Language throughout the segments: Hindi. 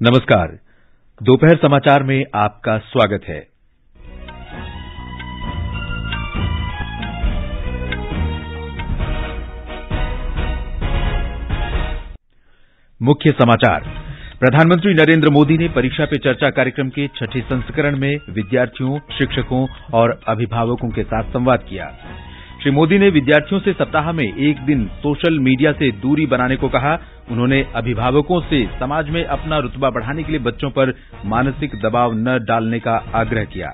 नमस्कार। दोपहर समाचार में आपका स्वागत है। मुख्य समाचार। प्रधानमंत्री नरेंद्र मोदी ने परीक्षा पे चर्चा कार्यक्रम के छठे संस्करण में विद्यार्थियों, शिक्षकों और अभिभावकों के साथ संवाद किया। श्री मोदी ने विद्यार्थियों से सप्ताह में एक दिन सोशल मीडिया से दूरी बनाने को कहा। उन्होंने अभिभावकों से समाज में अपना रुतबा बढ़ाने के लिए बच्चों पर मानसिक दबाव न डालने का आग्रह किया।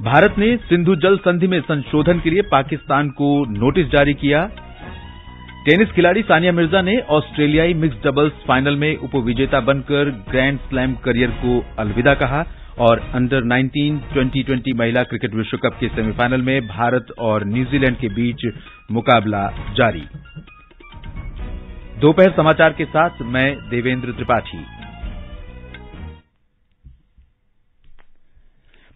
भारत ने सिंधु जल संधि में संशोधन के लिए पाकिस्तान को नोटिस जारी किया। टेनिस खिलाड़ी सानिया मिर्जा ने ऑस्ट्रेलियाई मिक्स्ड डबल्स फाइनल में उपविजेता बनकर ग्रैंड स्लैम करियर को अलविदा कहा और अंडर 19 2020 महिला क्रिकेट विश्व कप के सेमीफाइनल में भारत और न्यूजीलैंड के बीच मुकाबला जारी। दोपहर समाचार के साथ मैं देवेंद्र त्रिपाठी।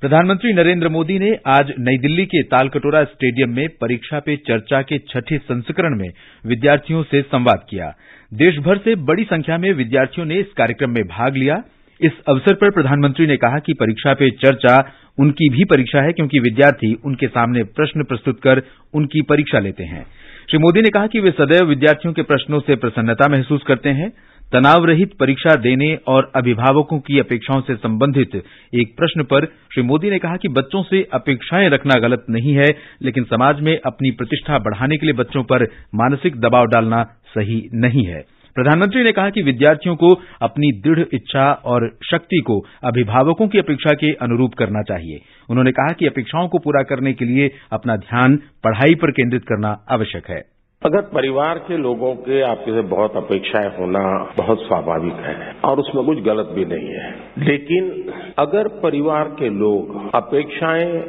प्रधानमंत्री नरेंद्र मोदी ने आज नई दिल्ली के तालकटोरा स्टेडियम में परीक्षा पे चर्चा के छठे संस्करण में विद्यार्थियों से संवाद किया। देश भर से बड़ी संख्या में विद्यार्थियों ने इस कार्यक्रम में भाग लिया। इस अवसर पर प्रधानमंत्री ने कहा कि परीक्षा पे चर्चा उनकी भी परीक्षा है, क्योंकि विद्यार्थी उनके सामने प्रश्न प्रस्तुत कर उनकी परीक्षा लेते हैं। श्री मोदी ने कहा कि वे सदैव विद्यार्थियों के प्रश्नों से प्रसन्नता महसूस करते हैं। तनाव रहित परीक्षा देने और अभिभावकों की अपेक्षाओं से संबंधित एक प्रश्न पर श्री मोदी ने कहा कि बच्चों से अपेक्षाएं रखना गलत नहीं है, लेकिन समाज में अपनी प्रतिष्ठा बढ़ाने के लिए बच्चों पर मानसिक दबाव डालना सही नहीं है। प्रधानमंत्री ने कहा कि विद्यार्थियों को अपनी दृढ़ इच्छा और शक्ति को अभिभावकों की अपेक्षा के अनुरूप करना चाहिए। उन्होंने कहा कि अपेक्षाओं को पूरा करने के लिए अपना ध्यान पढ़ाई पर केंद्रित करना आवश्यक है। अगर परिवार के लोगों के आपके से बहुत अपेक्षाएं होना बहुत स्वाभाविक है और उसमें कुछ गलत भी नहीं है, लेकिन अगर परिवार के लोग अपेक्षाएं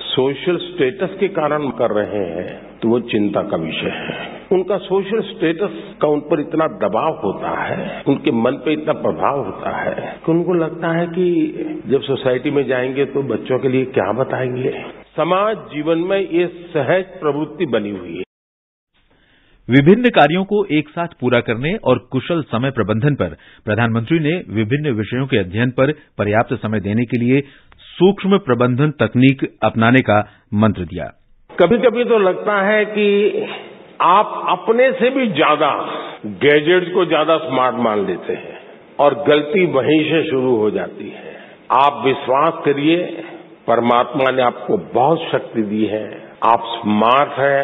सोशल स्टेटस के कारण कर रहे हैं तो वो चिंता का विषय है। उनका सोशल स्टेटस का उन पर इतना दबाव होता है, उनके मन पे इतना प्रभाव होता है कि उनको लगता है कि जब सोसाइटी में जाएंगे तो बच्चों के लिए क्या बताएंगे। समाज जीवन में ये सहज प्रवृत्ति बनी हुई है। विभिन्न कार्यों को एक साथ पूरा करने और कुशल समय प्रबंधन पर प्रधानमंत्री ने विभिन्न विषयों के अध्ययन पर पर्याप्त समय देने के लिए सूक्ष्म प्रबंधन तकनीक अपनाने का मंत्र दिया। कभी कभी तो लगता है कि आप अपने से भी ज्यादा गैजेट्स को ज्यादा स्मार्ट मान लेते हैं और गलती वहीं से शुरू हो जाती है। आप विश्वास करिए, परमात्मा ने आपको बहुत शक्ति दी है। आप स्मार्ट हैं,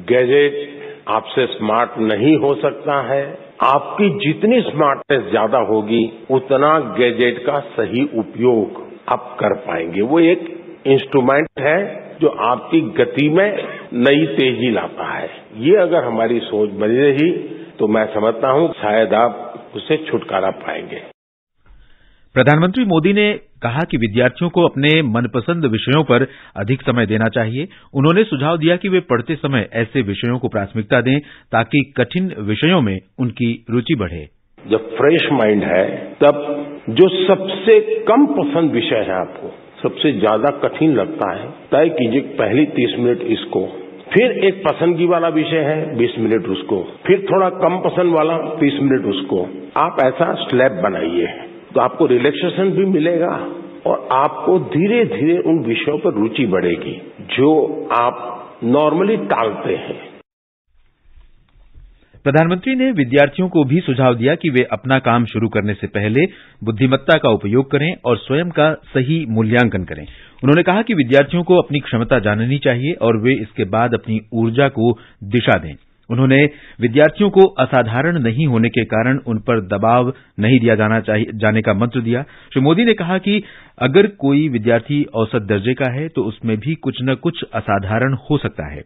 गैजेट आपसे स्मार्ट नहीं हो सकता है। आपकी जितनी स्मार्टनेस ज्यादा होगी उतना गैजेट का सही उपयोग आप कर पाएंगे। वो एक इंस्ट्रूमेंट है जो आपकी गति में नई तेजी लाता है। ये अगर हमारी सोच बनी रही तो मैं समझता हूं शायद आप उससे छुटकारा पाएंगे। प्रधानमंत्री मोदी ने कहा कि विद्यार्थियों को अपने मनपसंद विषयों पर अधिक समय देना चाहिए। उन्होंने सुझाव दिया कि वे पढ़ते समय ऐसे विषयों को प्राथमिकता दें ताकि कठिन विषयों में उनकी रुचि बढ़े। जब फ्रेश माइंड है तब जो सबसे कम पसंद विषय है, आपको सबसे ज्यादा कठिन लगता है, तय कीजिए पहली 30 मिनट इसको, फिर एक पसंदगी वाला विषय है 20 मिनट उसको, फिर थोड़ा कम पसंद वाला 30 मिनट उसको। आप ऐसा स्लैब बनाइए तो आपको रिलैक्सेशन भी मिलेगा और आपको धीरे धीरे उन विषयों पर रुचि बढ़ेगी जो आप नॉर्मली टालते हैं। प्रधानमंत्री ने विद्यार्थियों को भी सुझाव दिया कि वे अपना काम शुरू करने से पहले बुद्धिमत्ता का उपयोग करें और स्वयं का सही मूल्यांकन करें। उन्होंने कहा कि विद्यार्थियों को अपनी क्षमता जाननी चाहिए और वे इसके बाद अपनी ऊर्जा को दिशा दें। उन्होंने विद्यार्थियों को असाधारण नहीं होने के कारण उन पर दबाव नहीं दिया जाने का मंत्र दिया। श्री मोदी ने कहा कि अगर कोई विद्यार्थी औसत दर्जे का है तो उसमें भी कुछ न कुछ असाधारण हो सकता है।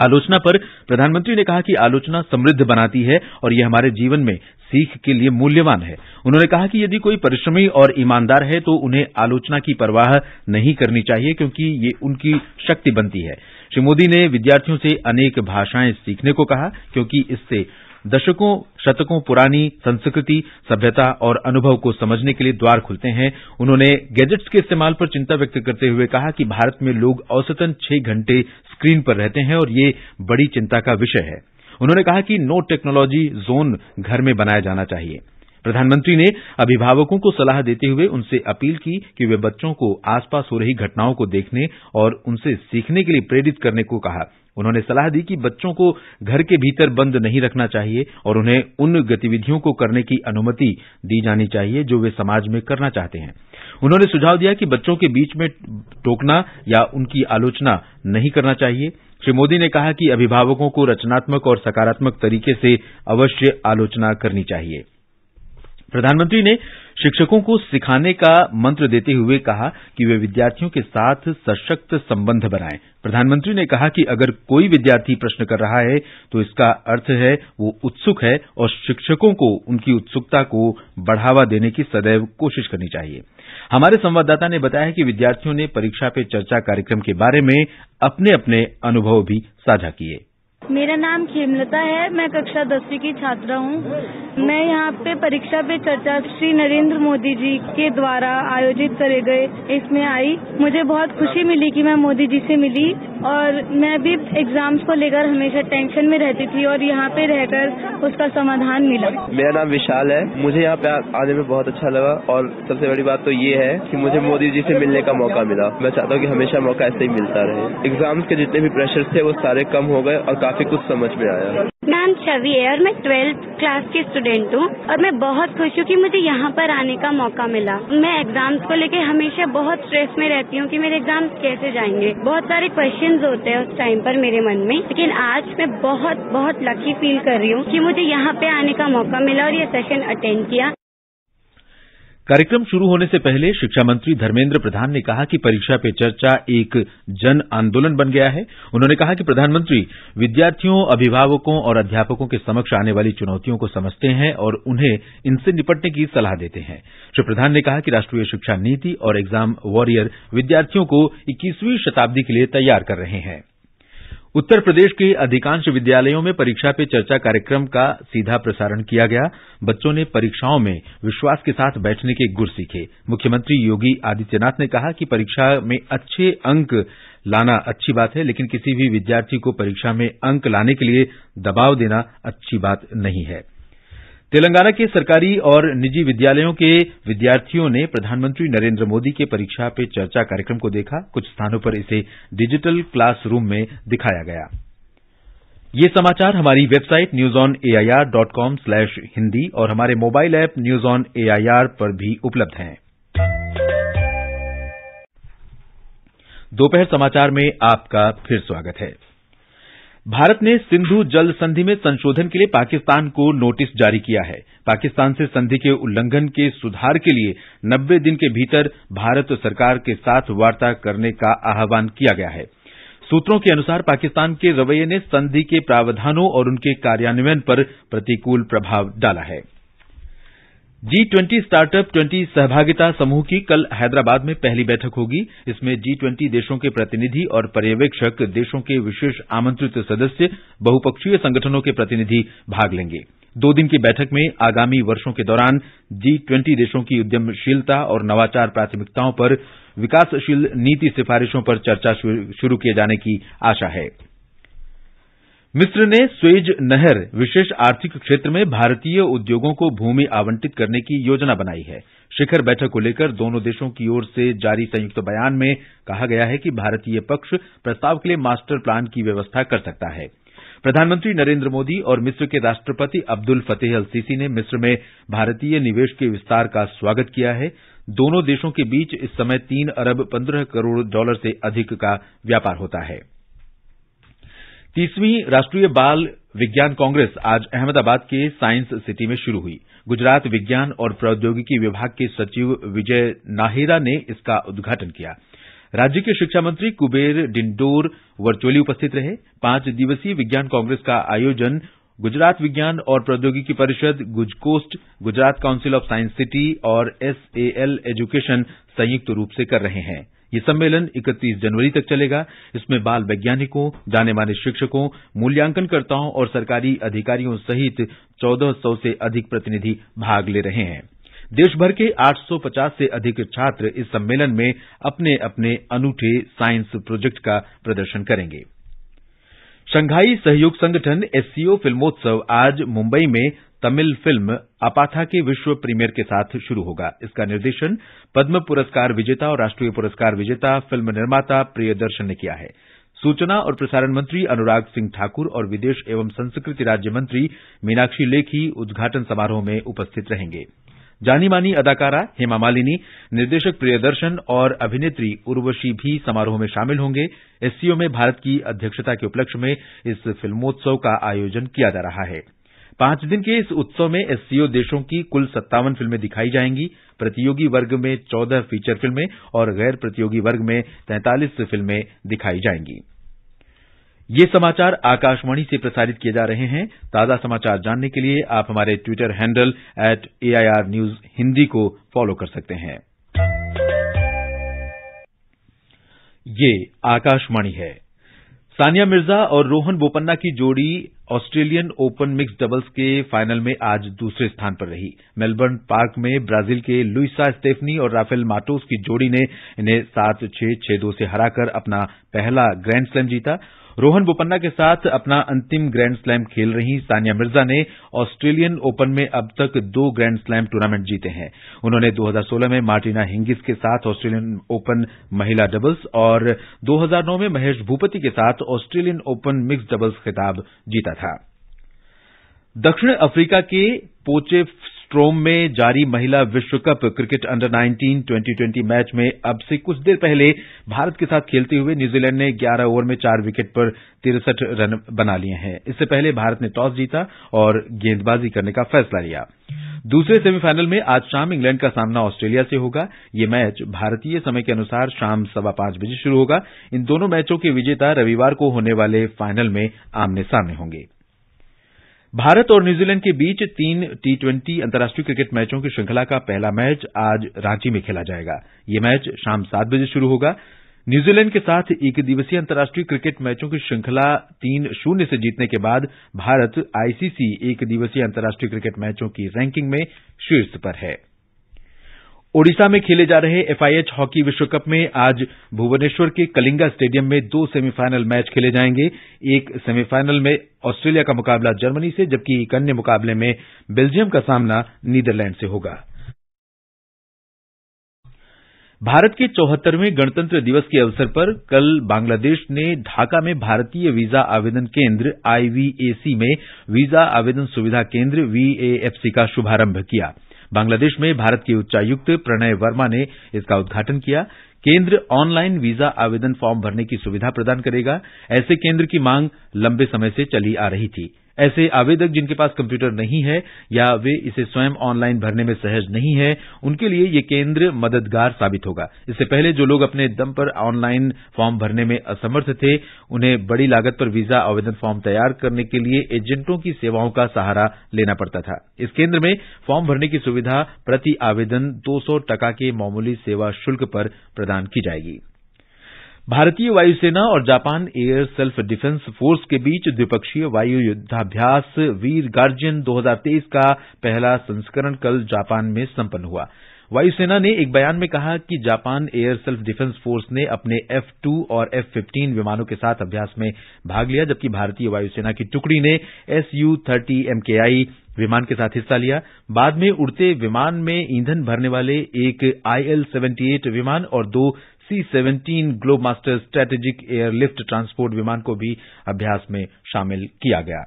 आलोचना पर प्रधानमंत्री ने कहा कि आलोचना समृद्ध बनाती है और यह हमारे जीवन में सीख के लिए मूल्यवान है। उन्होंने कहा कि यदि कोई परिश्रमी और ईमानदार है तो उन्हें आलोचना की परवाह नहीं करनी चाहिए, क्योंकि ये उनकी शक्ति बनती है। श्री मोदी ने विद्यार्थियों से अनेक भाषाएं सीखने को कहा, क्योंकि इससे दशकों शतकों पुरानी संस्कृति, सभ्यता और अनुभव को समझने के लिए द्वार खुलते हैं। उन्होंने गैजेट्स के इस्तेमाल पर चिंता व्यक्त करते हुए कहा कि भारत में लोग औसतन 6 घंटे स्क्रीन पर रहते हैं और ये बड़ी चिंता का विषय है। उन्होंने कहा कि नो टेक्नोलॉजी जोन घर में बनाया जाना चाहिए। प्रधानमंत्री ने अभिभावकों को सलाह देते हुए उनसे अपील की कि वे बच्चों को आसपास हो रही घटनाओं को देखने और उनसे सीखने के लिए प्रेरित करने को कहा। उन्होंने सलाह दी कि बच्चों को घर के भीतर बंद नहीं रखना चाहिए और उन्हें उन गतिविधियों को करने की अनुमति दी जानी चाहिए जो वे समाज में करना चाहते हैं। उन्होंने सुझाव दिया कि बच्चों के बीच में टोकना या उनकी आलोचना नहीं करना चाहिए। श्री मोदी ने कहा कि अभिभावकों को रचनात्मक और सकारात्मक तरीके से अवश्य आलोचना करनी चाहिए। प्रधानमंत्री ने शिक्षकों को सिखाने का मंत्र देते हुए कहा कि वे विद्यार्थियों के साथ सशक्त संबंध बनाएं। प्रधानमंत्री ने कहा कि अगर कोई विद्यार्थी प्रश्न कर रहा है तो इसका अर्थ है वो उत्सुक है और शिक्षकों को उनकी उत्सुकता को बढ़ावा देने की सदैव कोशिश करनी चाहिए। हमारे संवाददाता ने बताया कि विद्यार्थियों ने परीक्षा पे चर्चा कार्यक्रम के बारे में अपने अपने अनुभव भी साझा किए। मेरा नाम खेमलता है। मैं कक्षा 10वीं की छात्रा हूँ। मैं यहाँ पे परीक्षा पे चर्चा श्री नरेंद्र मोदी जी के द्वारा आयोजित करे गए इसमें आई। मुझे बहुत खुशी मिली कि मैं मोदी जी से मिली और मैं भी एग्जाम्स को लेकर हमेशा टेंशन में रहती थी और यहाँ पे रहकर उसका समाधान मिला। मेरा नाम विशाल है। मुझे यहाँ पे आने में बहुत अच्छा लगा और सबसे बड़ी बात तो ये है कि मुझे मोदी जी से मिलने का मौका मिला। मैं चाहता हूँ कि हमेशा मौका ऐसे ही मिलता रहे। एग्जाम्स के जितने भी प्रेशर थे वो सारे कम हो गए और काफी कुछ समझ में आया। नाम छवि है और मैं 12th क्लास की स्टूडेंट हूँ और मैं बहुत खुश हूँ कि मुझे यहाँ पर आने का मौका मिला। मैं एग्जाम्स को लेके हमेशा बहुत स्ट्रेस में रहती हूँ कि मेरे एग्जाम्स कैसे जाएंगे। बहुत सारे क्वेश्चंस होते हैं उस टाइम पर मेरे मन में, लेकिन आज मैं बहुत बहुत लकी फील कर रही हूँ कि मुझे यहाँ पे आने का मौका मिला और ये सेशन अटेंड किया। कार्यक्रम शुरू होने से पहले शिक्षा मंत्री धर्मेंद्र प्रधान ने कहा कि परीक्षा पे चर्चा एक जन आंदोलन बन गया है। उन्होंने कहा कि प्रधानमंत्री विद्यार्थियों, अभिभावकों और अध्यापकों के समक्ष आने वाली चुनौतियों को समझते हैं और उन्हें इनसे निपटने की सलाह देते हैं। श्री प्रधान ने कहा कि राष्ट्रीय शिक्षा नीति और एग्जाम वॉरियर विद्यार्थियों को 21वीं शताब्दी के लिए तैयार कर रहे हैं। उत्तर प्रदेश के अधिकांश विद्यालयों में परीक्षा पे चर्चा कार्यक्रम का सीधा प्रसारण किया गया। बच्चों ने परीक्षाओं में विश्वास के साथ बैठने के गुर सीखे। मुख्यमंत्री योगी आदित्यनाथ ने कहा कि परीक्षा में अच्छे अंक लाना अच्छी बात है, लेकिन किसी भी विद्यार्थी को परीक्षा में अंक लाने के लिए दबाव देना अच्छी बात नहीं है। तेलंगाना के सरकारी और निजी विद्यालयों के विद्यार्थियों ने प्रधानमंत्री नरेंद्र मोदी के परीक्षा पे चर्चा कार्यक्रम को देखा। कुछ स्थानों पर इसे डिजिटल क्लासरूम में दिखाया गया। ये समाचार हमारी वेबसाइट newsonair.com/hindi और हमारे mobile app news on AIR पर भी उपलब्ध हैं। दोपहर समाचार में आपका फिर स्वागत है। भारत ने सिंधु जल संधि में संशोधन के लिए पाकिस्तान को नोटिस जारी किया है। पाकिस्तान से संधि के उल्लंघन के सुधार के लिए 90 दिन के भीतर भारत सरकार के साथ वार्ता करने का आह्वान किया गया है। सूत्रों के अनुसार पाकिस्तान के रवैये ने संधि के प्रावधानों और उनके कार्यान्वयन पर प्रतिकूल प्रभाव डाला है। G20 स्टार्टअप 20 सहभागिता समूह की कल हैदराबाद में पहली बैठक होगी। इसमें G20 देशों के प्रतिनिधि और पर्यवेक्षक, देशों के विशेष आमंत्रित सदस्य, बहुपक्षीय संगठनों के प्रतिनिधि भाग लेंगे। 2 दिन की बैठक में आगामी वर्षों के दौरान G20 देशों की उद्यमशीलता और नवाचार प्राथमिकताओं पर विकासशील नीति सिफारिशों पर चर्चा शुरू किए जाने की आशा है। मिस्र ने स्वेज नहर विशेष आर्थिक क्षेत्र में भारतीय उद्योगों को भूमि आवंटित करने की योजना बनाई है। शिखर बैठक को लेकर दोनों देशों की ओर से जारी संयुक्त बयान में कहा गया है कि भारतीय पक्ष प्रस्ताव के लिए मास्टर प्लान की व्यवस्था कर सकता है। प्रधानमंत्री नरेंद्र मोदी और मिस्र के राष्ट्रपति अब्दुल फतेह अल सीसी ने मिस्र में भारतीय निवेश के विस्तार का स्वागत किया है। दोनों देशों के बीच इस समय 3 अरब 15 करोड़ डॉलर से अधिक का व्यापार होता है। 30वीं राष्ट्रीय बाल विज्ञान कांग्रेस आज अहमदाबाद के साइंस सिटी में शुरू हुई। गुजरात विज्ञान और प्रौद्योगिकी विभाग के सचिव विजय नाहेरा ने इसका उद्घाटन किया। राज्य के शिक्षा मंत्री कुबेर डिंडोर वर्चुअली उपस्थित रहे। 5 दिवसीय विज्ञान कांग्रेस का आयोजन गुजरात विज्ञान और प्रौद्योगिकी परिषद, गुजकोस्ट, Gujarat council of science city और SAL एजुकेशन संयुक्त रूप से कर रहे हैं। ये सम्मेलन 31 जनवरी तक चलेगा। इसमें बाल वैज्ञानिकों, जाने माने शिक्षकों, मूल्यांकनकर्ताओं और सरकारी अधिकारियों सहित 1400 से अधिक प्रतिनिधि भाग ले रहे हैं। देश भर के 850 से अधिक छात्र इस सम्मेलन में अपने अपने अनूठे साइंस प्रोजेक्ट का प्रदर्शन करेंगे। शंघाई सहयोग संगठन SCO फिल्मोत्सव आज मुंबई में तमिल फिल्म अपाथा के विश्व प्रीमियर के साथ शुरू होगा। इसका निर्देशन पद्म पुरस्कार विजेता और राष्ट्रीय पुरस्कार विजेता फिल्म निर्माता प्रियदर्शन ने किया है। सूचना और प्रसारण मंत्री अनुराग सिंह ठाकुर और विदेश एवं संस्कृति राज्य मंत्री मीनाक्षी लेखी उद्घाटन समारोह में उपस्थित रहेंगे। जानी मानी अदाकारा हेमा मालिनी, निर्देशक प्रियदर्शन और अभिनेत्री उर्वशी भी समारोह में शामिल होंगे। एससीओ में भारत की अध्यक्षता के उपलक्ष्य में इस फिल्मोत्सव का आयोजन किया जा रहा है। 5 दिन के इस उत्सव में एससीओ देशों की कुल 57 फिल्में दिखाई जाएंगी। प्रतियोगी वर्ग में 14 फीचर फिल्में और गैर प्रतियोगी वर्ग में 43 फिल्में दिखाई जाएंगी। ये समाचार आकाशवाणी से प्रसारित किए जा रहे हैं। ताजा समाचार जानने के लिए आप हमारे Twitter handle @AIR News Hindi को फॉलो कर सकते हैं। ये आकाशवाणी है। सानिया मिर्जा और रोहन बोपन्ना की जोड़ी ऑस्ट्रेलियन ओपन मिक्स्ड डबल्स के फाइनल में आज दूसरे स्थान पर रही। मेलबर्न पार्क में ब्राजील के लुइसा स्टेफनी और राफेल माटोस की जोड़ी ने इन्हें 7-6, 6-2 से हराकर अपना पहला ग्रैंड स्लैम जीता। रोहन बोपन्ना के साथ अपना अंतिम ग्रैंड स्लैम खेल रही सानिया मिर्जा ने ऑस्ट्रेलियन ओपन में अब तक 2 ग्रैंड स्लैम टूर्नामेंट जीते हैं। उन्होंने 2016 में मार्टिना हिंगिस के साथ ऑस्ट्रेलियन ओपन महिला डबल्स और 2009 में महेश भूपति के साथ ऑस्ट्रेलियन ओपन मिक्स्ड डबल्स खिताब जीता था। दक्षिण अफ्रीका के पोचेफस्ट्रोम में जारी महिला विश्व कप क्रिकेट अंडर 19 2020 मैच में अब से कुछ देर पहले भारत के साथ खेलते हुए न्यूजीलैंड ने 11 ओवर में 4 विकेट पर 63 रन बना लिए हैं। इससे पहले भारत ने टॉस जीता और गेंदबाजी करने का फैसला लिया। दूसरे सेमीफाइनल में आज शाम इंग्लैंड का सामना ऑस्ट्रेलिया से होगा। यह मैच भारतीय समय के अनुसार शाम 5:15 बजे शुरू होगा। इन दोनों मैचों के विजेता रविवार को होने वाले फाइनल में आमने सामने होंगे। भारत और न्यूजीलैंड के बीच 3 T20 अंतर्राष्ट्रीय क्रिकेट मैचों की श्रृंखला का पहला मैच आज रांची में खेला जाएगा। यह मैच शाम 7 बजे शुरू होगा। न्यूजीलैंड के साथ एक दिवसीय अंतर्राष्ट्रीय क्रिकेट मैचों की श्रृंखला 3-0 से जीतने के बाद भारत आईसीसी एक दिवसीय अंतर्राष्ट्रीय क्रिकेट मैचों की रैंकिंग में शीर्ष पर है। ओडिशा में खेले जा रहे FIH हॉकी विश्व कप में आज भुवनेश्वर के कलिंगा स्टेडियम में 2 सेमीफाइनल मैच खेले जाएंगे। एक सेमीफाइनल में ऑस्ट्रेलिया का मुकाबला जर्मनी से, जबकि एक अन्य मुकाबले में बेल्जियम का सामना नीदरलैंड से होगा। भारत के 74वें गणतंत्र दिवस के अवसर पर कल बांग्लादेश ने ढाका में भारतीय वीजा आवेदन केंद्र IVAC में वीजा आवेदन सुविधा केंद्र VAFC का शुभारंभ किया। बांग्लादेश में भारत के उच्चायुक्त प्रणय वर्मा ने इसका उद्घाटन किया। केंद्र ऑनलाइन वीजा आवेदन फॉर्म भरने की सुविधा प्रदान करेगा। ऐसे केंद्र की मांग लंबे समय से चली आ रही थी। ऐसे आवेदक जिनके पास कंप्यूटर नहीं है या वे इसे स्वयं ऑनलाइन भरने में सहज नहीं है, उनके लिए ये केंद्र मददगार साबित होगा। इससे पहले जो लोग अपने दम पर ऑनलाइन फॉर्म भरने में असमर्थ थे, उन्हें बड़ी लागत पर वीजा आवेदन फॉर्म तैयार करने के लिए एजेंटों की सेवाओं का सहारा लेना पड़ता था। इस केंद्र में फॉर्म भरने की सुविधा प्रति आवेदन 200 टका के मामूली सेवा शुल्क पर प्रदान की जाएगी। भारतीय वायुसेना और Japan air self defence force के बीच द्विपक्षीय वायु युद्धाभ्यास वीर गार्जियन 2023 का पहला संस्करण कल जापान में संपन्न हुआ। वायुसेना ने एक बयान में कहा कि Japan air self defence force ने अपने F-2 और F-15 विमानों के साथ अभ्यास में भाग लिया, जबकि भारतीय वायुसेना की टुकड़ी ने Su-30 MKI विमान के साथ हिस्सा लिया। बाद में उड़ते विमान में ईंधन भरने वाले एक IL-78 विमान और 2 C-17 Globemaster strategic airlift transport विमान को भी अभ्यास में शामिल किया गया।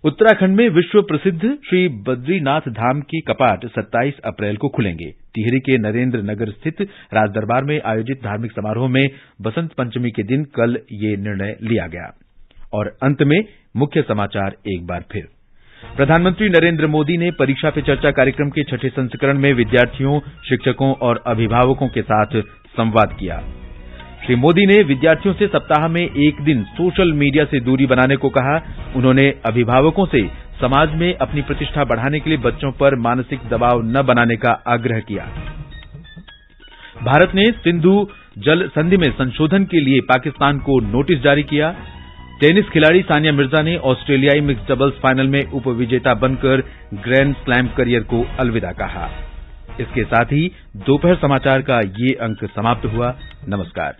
उत्तराखंड में विश्व प्रसिद्ध श्री बद्रीनाथ धाम के कपाट 27 अप्रैल को खुलेंगे। टिहरी के नरेंद्र नगर स्थित राजदरबार में आयोजित धार्मिक समारोह में बसंत पंचमी के दिन कल ये निर्णय लिया गया। और अंत में मुख्य समाचार एक बार फिर। प्रधानमंत्री नरेंद्र मोदी ने परीक्षा पे चर्चा कार्यक्रम के 6ठे संस्करण में विद्यार्थियों, शिक्षकों और अभिभावकों के साथ संवाद किया। श्री मोदी ने विद्यार्थियों से सप्ताह में एक दिन सोशल मीडिया से दूरी बनाने को कहा। उन्होंने अभिभावकों से समाज में अपनी प्रतिष्ठा बढ़ाने के लिए बच्चों पर मानसिक दबाव न बनाने का आग्रह किया। भारत ने सिंधु जल संधि में संशोधन के लिए पाकिस्तान को नोटिस जारी किया। टेनिस खिलाड़ी सानिया मिर्जा ने ऑस्ट्रेलियाई मिक्स्ड डबल्स फाइनल में उपविजेता बनकर ग्रैंड स्लैम करियर को अलविदा कहा। इसके साथ ही दोपहर समाचार का ये अंक समाप्त हुआ। नमस्कार।